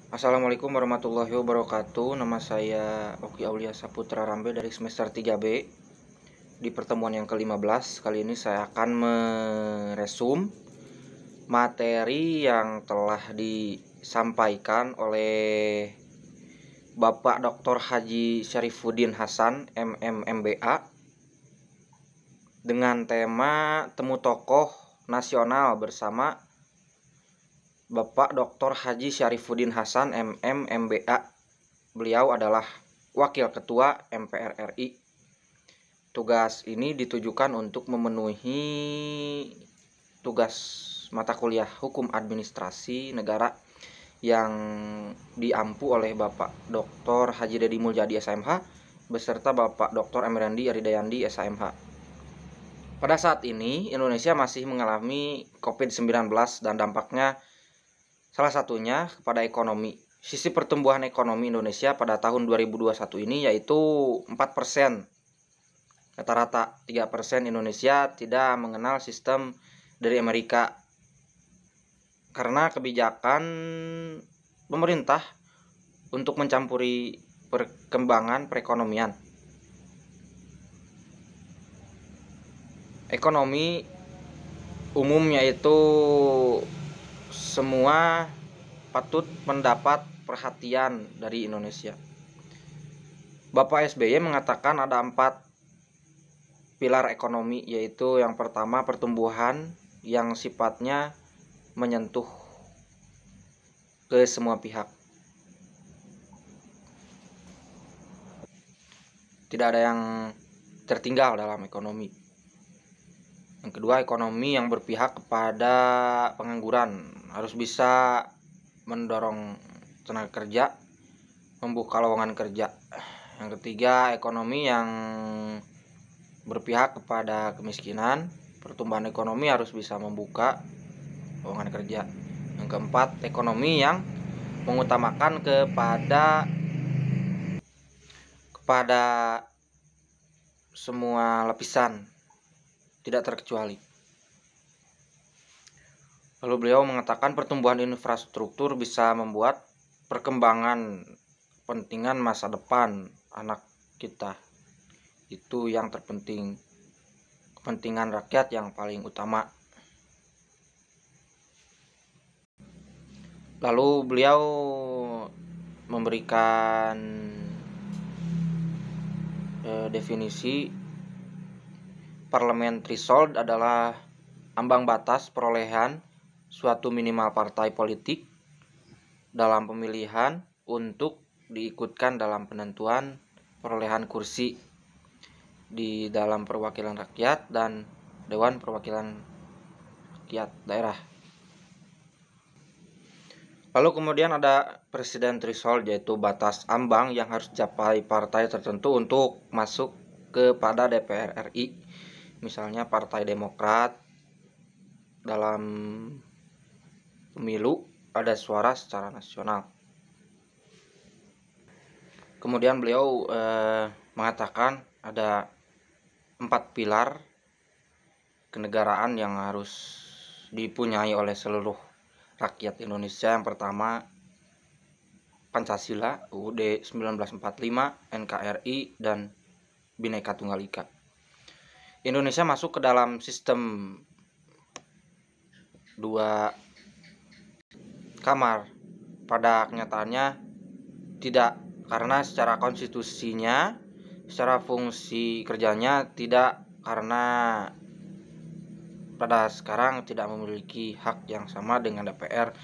Assalamualaikum warahmatullahi wabarakatuh. Nama saya Oki Aulia Saputra Rambe dari semester 3B. Di pertemuan yang ke-15, kali ini saya akan meresum materi yang telah disampaikan oleh Bapak Dr. Haji Syarifuddin Hasan, MMMBA, dengan tema Temu Tokoh Nasional bersama Bapak Dr. Haji Syarifuddin Hasan, MMMBA. Beliau adalah Wakil Ketua MPR RI. Tugas ini ditujukan untuk memenuhi tugas mata kuliah Hukum Administrasi Negara yang diampu oleh Bapak Dr. Haji Dedi Mulyadi SMH beserta Bapak Dr. Emrandi Aridayandi SMH. Pada saat ini Indonesia masih mengalami COVID-19 dan dampaknya salah satunya kepada ekonomi. Sisi pertumbuhan ekonomi Indonesia pada tahun 2021 ini yaitu 4%. Rata-rata 3% Indonesia tidak mengenal sistem dari Amerika karena kebijakan pemerintah untuk mencampuri perkembangan perekonomian. Ekonomi umum yaitu semua patut mendapat perhatian dari Indonesia. Bapak SBY mengatakan ada 4 pilar ekonomi, yaitu yang pertama pertumbuhan yang sifatnya menyentuh ke semua pihak. Tidak ada yang tertinggal dalam ekonomi. Yang kedua, ekonomi yang berpihak kepada pengangguran, harus bisa mendorong tenaga kerja, membuka lowongan kerja. Yang ketiga, ekonomi yang berpihak kepada kemiskinan, pertumbuhan ekonomi harus bisa membuka lowongan kerja. Yang keempat, ekonomi yang mengutamakan kepada semua lapisan, tidak terkecuali. Lalu beliau mengatakan pertumbuhan infrastruktur bisa membuat perkembangan kepentingan masa depan anak kita. Itu yang terpenting, kepentingan rakyat yang paling utama. Lalu beliau memberikan definisi parliamentary threshold adalah ambang batas perolehan suatu minimal partai politik dalam pemilihan untuk diikutkan dalam penentuan perolehan kursi di dalam perwakilan rakyat dan Dewan Perwakilan Rakyat Daerah. Lalu kemudian ada presiden threshold, yaitu batas ambang yang harus dicapai partai tertentu untuk masuk kepada DPR RI. Misalnya Partai Demokrat dalam pemilu ada suara secara nasional. Kemudian beliau mengatakan ada 4 pilar kenegaraan yang harus dipunyai oleh seluruh rakyat Indonesia. Yang pertama, Pancasila, UUD 1945, NKRI, dan Bhinneka Tunggal Ika. Indonesia masuk ke dalam sistem 2 kamar. Pada kenyataannya tidak, karena secara konstitusinya, secara fungsi kerjanya tidak, karena pada sekarang tidak memiliki hak yang sama dengan DPR,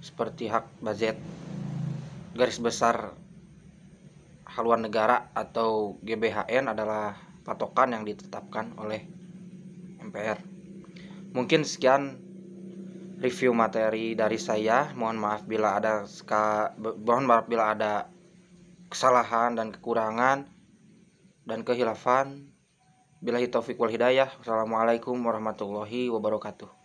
seperti hak budget, garis besar haluan negara atau GBHN adalah patokan yang ditetapkan oleh MPR. Mungkin sekian review materi dari saya. Mohon maaf bila ada kesalahan dan kekurangan dan kehilafan. Billahi taufiq wal hidayah. Wassalamualaikum warahmatullahi wabarakatuh.